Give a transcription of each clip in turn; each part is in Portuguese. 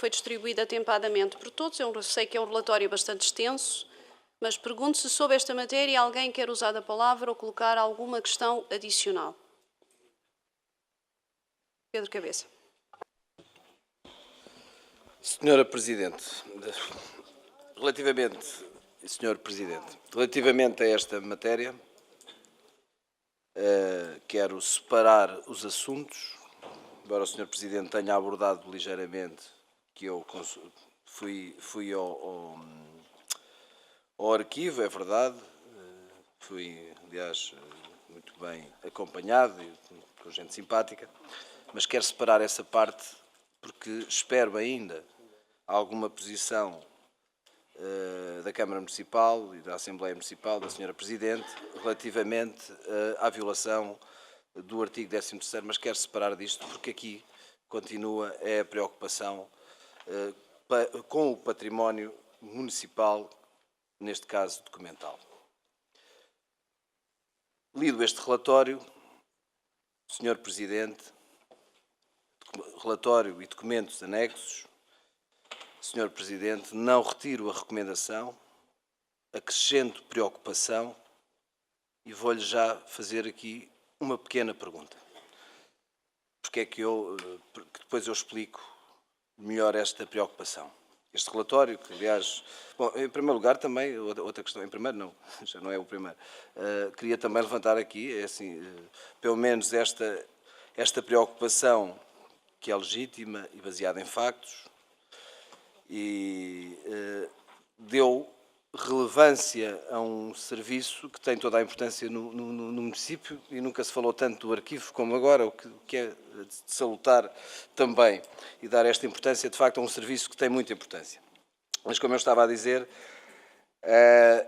foi distribuído atempadamente por todos. Eu sei que é um relatório bastante extenso, mas pergunto se sobre esta matéria alguém quer usar a palavra ou colocar alguma questão adicional. Pedro Cabeça. Senhora Presidente, relativamente a esta matéria, quero separar os assuntos, embora o Sr. Presidente tenha abordado ligeiramente, que eu fui ao arquivo, é verdade, fui, aliás, muito bem acompanhado e com gente simpática, mas quero separar essa parte porque espero ainda alguma posição da Câmara Municipal e da Assembleia Municipal, da Sra. Presidente, relativamente à violação do artigo 13º, mas quero separar disto porque aqui continua a preocupação com o património municipal, neste caso documental. Lido este relatório, Sr. Presidente, relatório e documentos anexos, Sr. Presidente, não retiro a recomendação, acrescento preocupação e vou-lhe já fazer aqui uma pequena pergunta. Porque é que depois eu explico melhor esta preocupação. Este relatório, que aliás, bom, em primeiro lugar também, outra questão, em primeiro não, já não é o primeiro, queria também levantar aqui, é assim, pelo menos esta preocupação que é legítima e baseada em factos e deu relevância a um serviço que tem toda a importância no município e nunca se falou tanto do arquivo como agora, o que é de salutar também e dar esta importância, de facto, a um serviço que tem muita importância. Mas, como eu estava a dizer,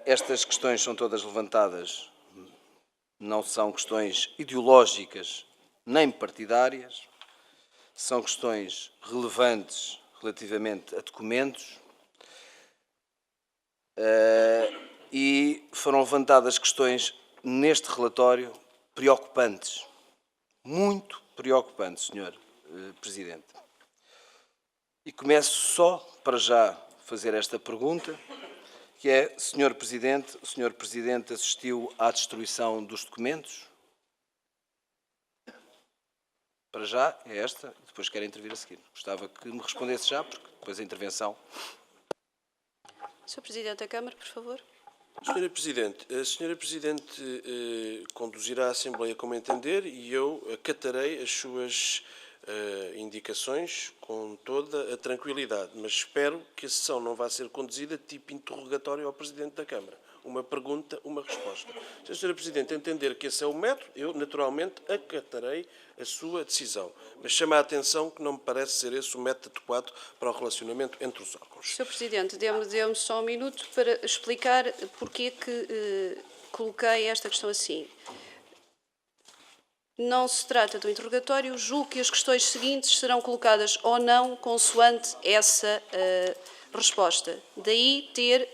estas questões são todas levantadas, não são questões ideológicas nem partidárias, são questões relevantes relativamente a documentos, e foram levantadas questões neste relatório preocupantes, muito preocupantes, Sr. Presidente. E começo só para já fazer esta pergunta, que é, Sr. Presidente, o Sr. Presidente assistiu à destruição dos documentos? Para já é esta, depois quero intervir a seguir. Gostava que me respondesse já, porque depois a intervenção... Sr. Presidente da Câmara, por favor. Senhora Presidente, a Senhora Presidente conduzirá a Assembleia como entender e eu acatarei as suas indicações com toda a tranquilidade, mas espero que a sessão não vá ser conduzida tipo interrogatório ao Presidente da Câmara. Uma pergunta, uma resposta. Se a Senhora Presidente entender que esse é o método, eu naturalmente acatarei a sua decisão. Mas chama a atenção que não me parece ser esse o método adequado para o relacionamento entre os órgãos. Sr. Presidente, dê-me só um minuto para explicar porque que coloquei esta questão assim. Não se trata do interrogatório, julgo que as questões seguintes serão colocadas ou não consoante essa resposta. Daí ter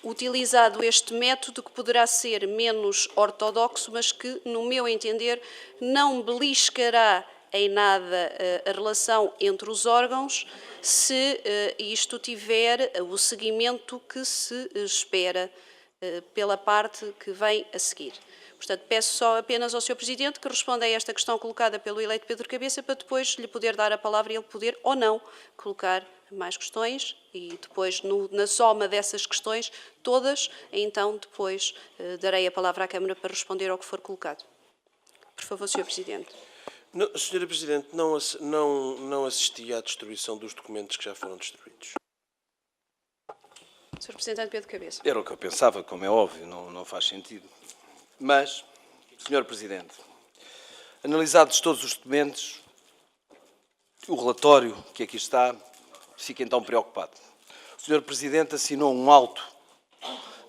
utilizado este método que poderá ser menos ortodoxo, mas que, no meu entender, não beliscará em nada a relação entre os órgãos se isto tiver o seguimento que se espera pela parte que vem a seguir. Portanto, peço só apenas ao Sr. Presidente que responda a esta questão colocada pelo eleito Pedro Cabeça para depois lhe poder dar a palavra e ele poder ou não colocar mais questões e depois, na soma dessas questões todas, então depois darei a palavra à Câmara para responder ao que for colocado. Por favor, Sr. Presidente. Não, Senhora Presidente, não assisti à destruição dos documentos que já foram destruídos. Sr. Representante Pedro Cabeça. Era o que eu pensava, como é óbvio, não faz sentido. Mas, Sr. Presidente, analisados todos os documentos, o relatório que aqui está, fica então preocupado. O Sr. Presidente assinou um auto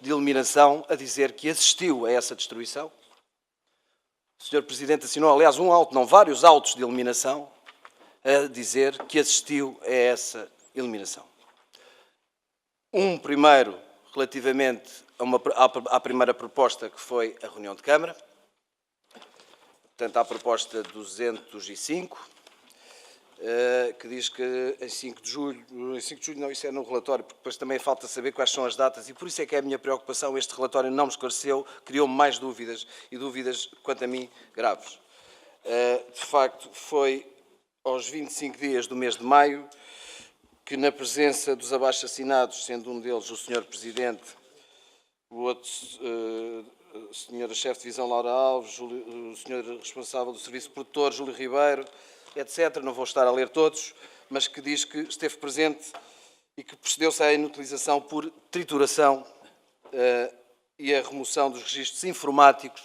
de eliminação a dizer que assistiu a essa destruição. O Sr. Presidente assinou, aliás, um auto, não vários autos de eliminação, a dizer que assistiu a essa eliminação. Um primeiro relativamente à primeira proposta, que foi a reunião de Câmara, portanto, à proposta 205, que diz que em 5 de julho, não, isso é no relatório, porque depois também falta saber quais são as datas, e por isso é que é a minha preocupação, este relatório não me esclareceu, criou-me mais dúvidas, e dúvidas, quanto a mim, graves. De facto, foi aos 25 dias do mês de maio que, na presença dos abaixo-assinados, sendo um deles o Sr. Presidente, o outro, a Sra. Chefe de Divisão Laura Alves, o Sr. Responsável do Serviço Produtor, Júlio Ribeiro, etc., não vou estar a ler todos, mas que diz que esteve presente e que procedeu-se à inutilização por trituração e a remoção dos registros informáticos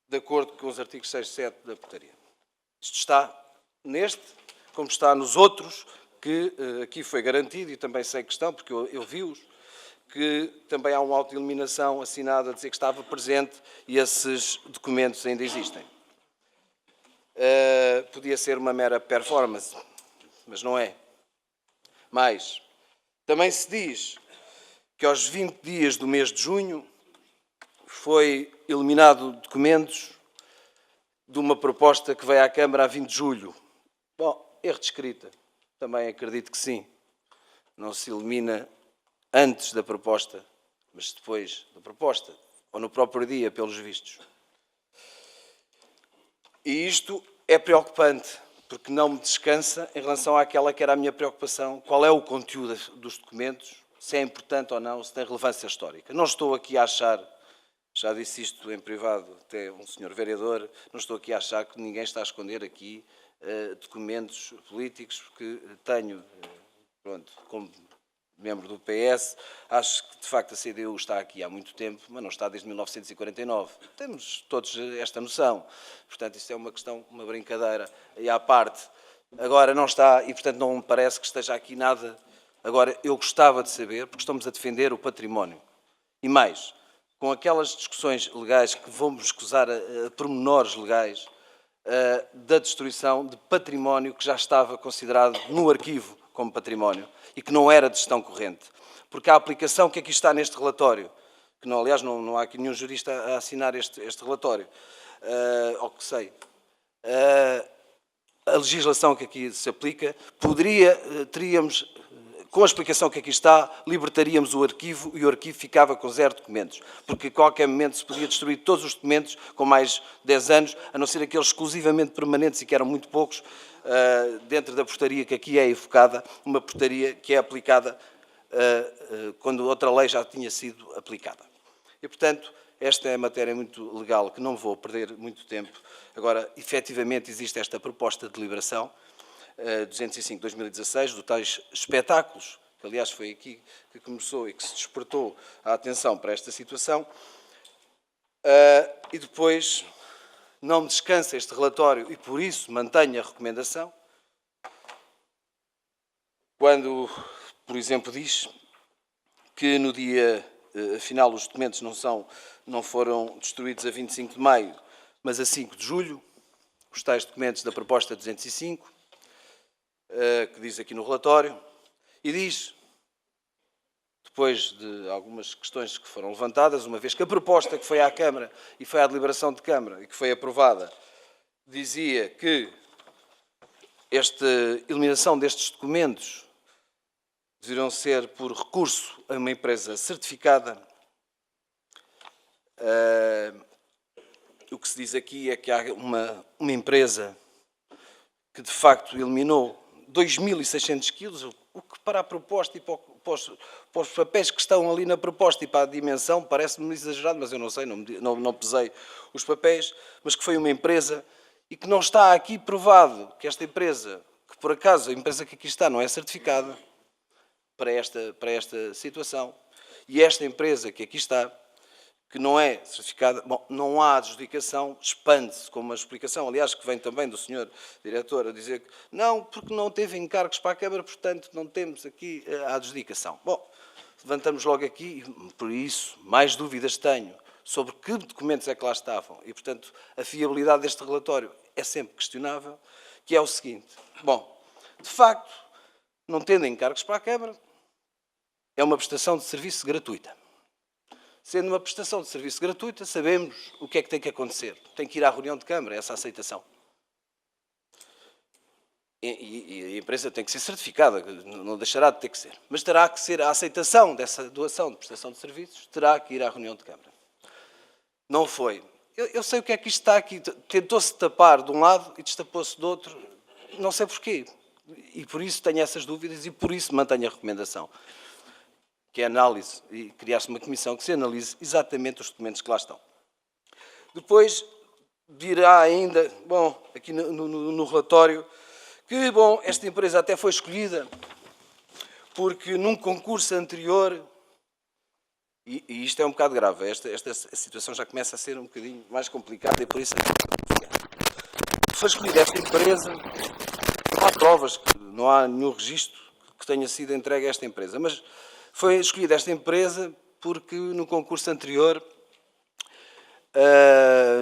de acordo com os artigos 6 e 7 da portaria. Isto está neste, como está nos outros, que aqui foi garantido, e também sei que estão, porque eu vi-os, que também há uma autoeliminação assinada a dizer que estava presente e esses documentos ainda existem. Podia ser uma mera performance, mas não é. Mais, também se diz que aos 20 dias do mês de junho foi eliminado documentos de uma proposta que veio à Câmara a 20 de julho. Bom, erro de escrita. Também acredito que sim. Não se elimina antes da proposta, mas depois da proposta, ou no próprio dia, pelos vistos. E isto é preocupante, porque não me descansa em relação àquela que era a minha preocupação. Qual é o conteúdo dos documentos, se é importante ou não, se tem relevância histórica. Não estou aqui a achar, já disse isto em privado até um senhor vereador, não estou aqui a achar que ninguém está a esconder aqui documentos políticos que tenho, pronto, como membro do PS, acho que de facto a CDU está aqui há muito tempo, mas não está desde 1949. Temos todos esta noção. Portanto, isto é uma questão, uma brincadeira e à parte. Agora não está, e portanto não me parece que esteja aqui nada. Agora, eu gostava de saber, porque estamos a defender o património. E mais, com aquelas discussões legais que vamos escusar a pormenores legais da destruição de património que já estava considerado no arquivo como património e que não era de gestão corrente. Porque a aplicação que aqui está neste relatório, que não, aliás não há aqui nenhum jurista a assinar este relatório, ao que sei, a legislação que aqui se aplica, teríamos, com a explicação que aqui está, libertaríamos o arquivo e o arquivo ficava com 0 documentos, porque a qualquer momento se podia destruir todos os documentos com mais 10 anos, a não ser aqueles exclusivamente permanentes e que eram muito poucos, dentro da portaria que aqui é evocada, uma portaria que é aplicada quando outra lei já tinha sido aplicada. E, portanto, esta é matéria muito legal, que não vou perder muito tempo. Agora, efetivamente, existe esta proposta de deliberação, 205/2016, do tais espetáculos, que aliás foi aqui que começou e que se despertou a atenção para esta situação, e depois não me descansa este relatório e por isso mantenho a recomendação, quando, por exemplo, diz que no dia, afinal, os documentos não foram destruídos a 25 de maio, mas a 5 de julho, os tais documentos da proposta 205, que diz aqui no relatório, e diz, depois de algumas questões que foram levantadas, uma vez que a proposta que foi à Câmara e foi à deliberação de Câmara e que foi aprovada, dizia que esta eliminação destes documentos deverão ser por recurso a uma empresa certificada. O que se diz aqui é que há uma empresa que de facto eliminou 2.600 quilos, o que para a proposta e para os papéis que estão ali na proposta e para a dimensão parece-me exagerado, mas eu não sei, não pesei os papéis, mas que foi uma empresa e que não está aqui provado que esta empresa, que por acaso a empresa que aqui está não é certificada para esta situação, e esta empresa que aqui está, que não é certificada, bom, não há adjudicação, expande-se com uma explicação, aliás, que vem também do senhor diretor a dizer que não, porque não teve encargos para a Câmara, portanto não temos aqui a adjudicação. Bom, levantamos logo aqui, e por isso mais dúvidas tenho sobre que documentos é que lá estavam e, portanto, a fiabilidade deste relatório é sempre questionável, que é o seguinte, bom, de facto, não tendo encargos para a Câmara, é uma prestação de serviço gratuita. Sendo uma prestação de serviço gratuita, sabemos o que é que tem que acontecer. Tem que ir à reunião de Câmara, essa aceitação. E a empresa tem que ser certificada, não deixará de ter que ser. Mas terá que ser a aceitação dessa doação de prestação de serviços, terá que ir à reunião de Câmara. Não foi. Eu sei o que é que isto está aqui. Tentou-se tapar de um lado e destapou-se do outro. Não sei porquê. E por isso tenho essas dúvidas e por isso mantenho a recomendação. Que é a análise, e criar-se uma comissão que se analise exatamente os documentos que lá estão. Depois dirá ainda, bom, aqui no relatório, que, bom, esta empresa até foi escolhida porque num concurso anterior, e isto é um bocado grave, esta situação já começa a ser um bocadinho mais complicada e por isso foi escolhida esta empresa, não há provas, não há nenhum registro que tenha sido entregue a esta empresa, mas foi escolhida esta empresa porque no concurso anterior,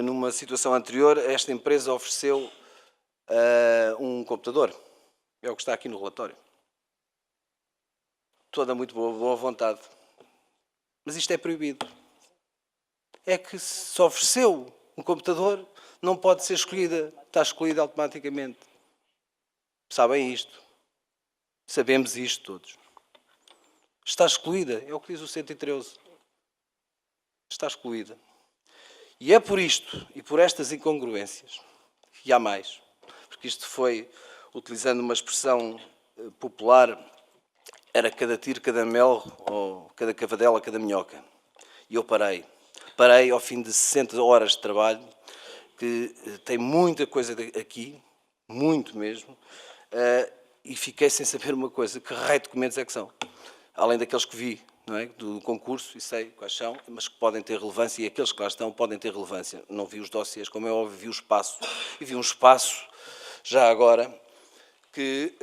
numa situação anterior, esta empresa ofereceu um computador. É o que está aqui no relatório. Toda muito boa vontade. Mas isto é proibido. É que se ofereceu um computador, não pode ser escolhida. Está escolhida automaticamente. Sabem isto. Sabemos isto todos. Está excluída. É o que diz o 113. Está excluída. E é por isto e por estas incongruências, e há mais, porque isto foi, utilizando uma expressão popular, era cada tiro, cada mel, ou cada cavadela, cada minhoca. E eu parei. Parei ao fim de 60 horas de trabalho, que tem muita coisa aqui, muito mesmo, e fiquei sem saber uma coisa, que raio de documentos é que são? Além daqueles que vi, não é? Do concurso, e sei quais são, mas que podem ter relevância, e aqueles que lá estão podem ter relevância. Não vi os dossiês, como é óbvio, vi o espaço, e vi um espaço, já agora, que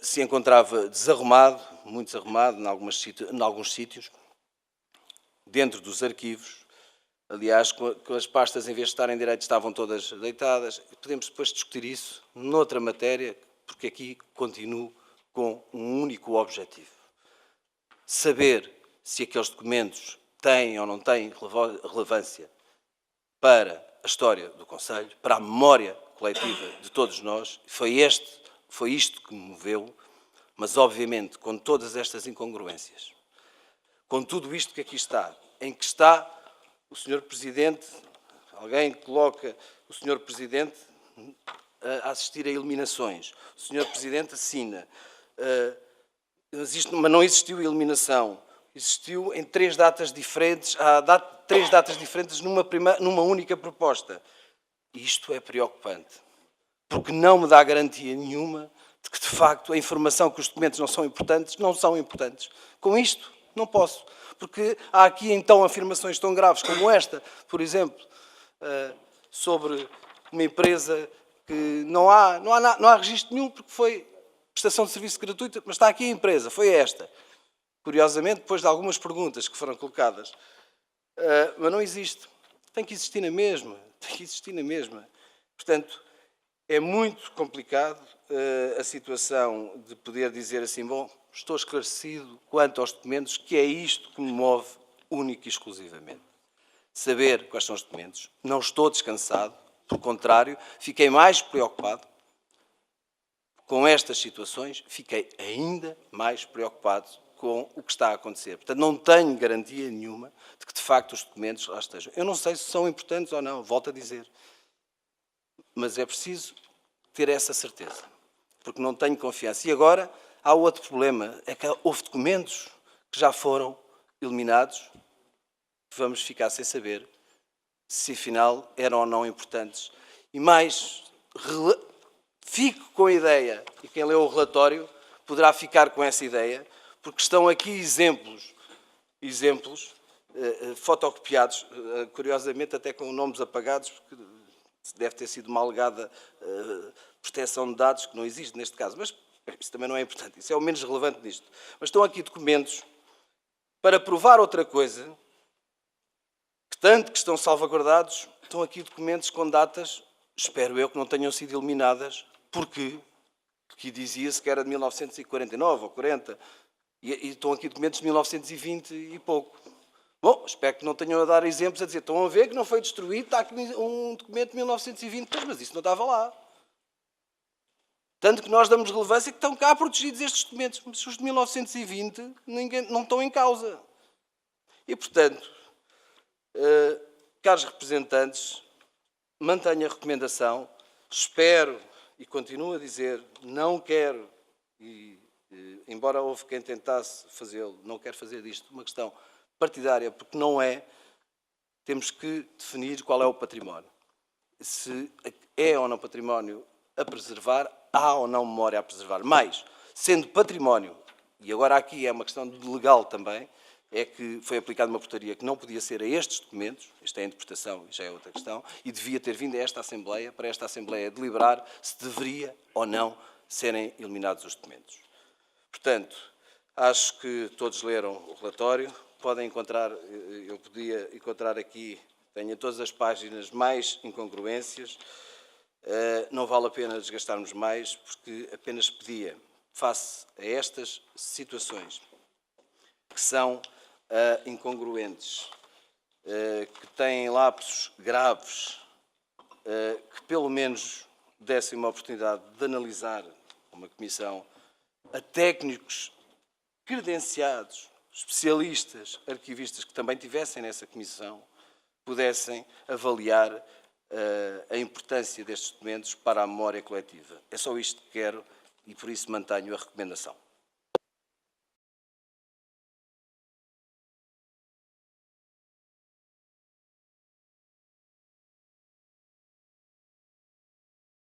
se encontrava desarrumado, muito desarrumado, em alguns sítios, dentro dos arquivos. Aliás, com as pastas, em vez de estarem direito, estavam todas deitadas. Podemos depois discutir isso noutra matéria, porque aqui continuo com um único objetivo. Saber se aqueles documentos têm ou não têm relevância para a história do Conselho, para a memória coletiva de todos nós. Foi isto que me moveu, mas obviamente com todas estas incongruências, com tudo isto que aqui está, em que está o Sr. Presidente, alguém coloca o Sr. Presidente a assistir a eliminações, o Sr. Presidente assina, mas não existiu eliminação, existiu em 3 datas diferentes, há 3 datas diferentes numa única proposta. Isto é preocupante, porque não me dá garantia nenhuma de que, de facto, a informação que os documentos não são importantes. Com isto, não posso, porque há aqui, então, afirmações tão graves como esta, por exemplo, sobre uma empresa que não há registro nenhum, porque foi prestação de serviço gratuita, mas está aqui a empresa, foi esta. Curiosamente, depois de algumas perguntas que foram colocadas, mas não existe. Tem que existir na mesma. Portanto, é muito complicado a situação de poder dizer assim, bom, estou esclarecido quanto aos documentos, que é isto que me move única e exclusivamente. Saber quais são os documentos. Não estou descansado, pelo contrário, fiquei mais preocupado com estas situações, fiquei ainda mais preocupado com o que está a acontecer. Portanto, não tenho garantia nenhuma de que, de facto, os documentos lá estejam. Eu não sei se são importantes ou não, volto a dizer. Mas é preciso ter essa certeza, porque não tenho confiança. E agora, há outro problema, é que houve documentos que já foram eliminados, vamos ficar sem saber se, afinal, eram ou não importantes. E mais, fico com a ideia, e quem leu o relatório poderá ficar com essa ideia, porque estão aqui exemplos fotocopiados, curiosamente até com nomes apagados, porque deve ter sido uma alegada proteção de dados, que não existe neste caso, mas isso também não é importante, isso é o menos relevante disto. Mas estão aqui documentos para provar outra coisa, que tanto que estão salvaguardados, estão aqui documentos com datas, espero eu, que não tenham sido eliminadas, porque aqui dizia-se que era de 1949 ou 40, e estão aqui documentos de 1920 e pouco. Bom, espero que não tenham a dar exemplos a dizer, estão a ver que não foi destruído, está aqui um documento de 1920, mas isso não estava lá. Tanto que nós damos relevância que estão cá protegidos estes documentos, mas os de 1920 não estão em causa. E, portanto, caros representantes, mantenho a recomendação, espero e continuo a dizer, não quero, embora houve quem tentasse fazê-lo, não quero fazer disto uma questão partidária, porque não é, temos que definir qual é o património. Se é ou não património a preservar, há ou não memória a preservar. Mas, sendo património, e agora aqui é uma questão legal também, é que foi aplicada uma portaria que não podia ser a estes documentos, esta é a interpretação e já é outra questão, e devia ter vindo a esta Assembleia, para esta Assembleia deliberar se deveria ou não serem eliminados os documentos. Portanto, acho que todos leram o relatório, podem encontrar, eu podia encontrar aqui, tenho todas as páginas mais incongruências, não vale a pena desgastarmos mais, porque apenas pedia, face a estas situações, que são incongruentes, que têm lapsos graves, que pelo menos dessem uma oportunidade de analisar uma comissão a técnicos credenciados, especialistas, arquivistas que também tivessem nessa comissão, pudessem avaliar a importância destes documentos para a memória coletiva. É só isto que quero e por isso mantenho a recomendação.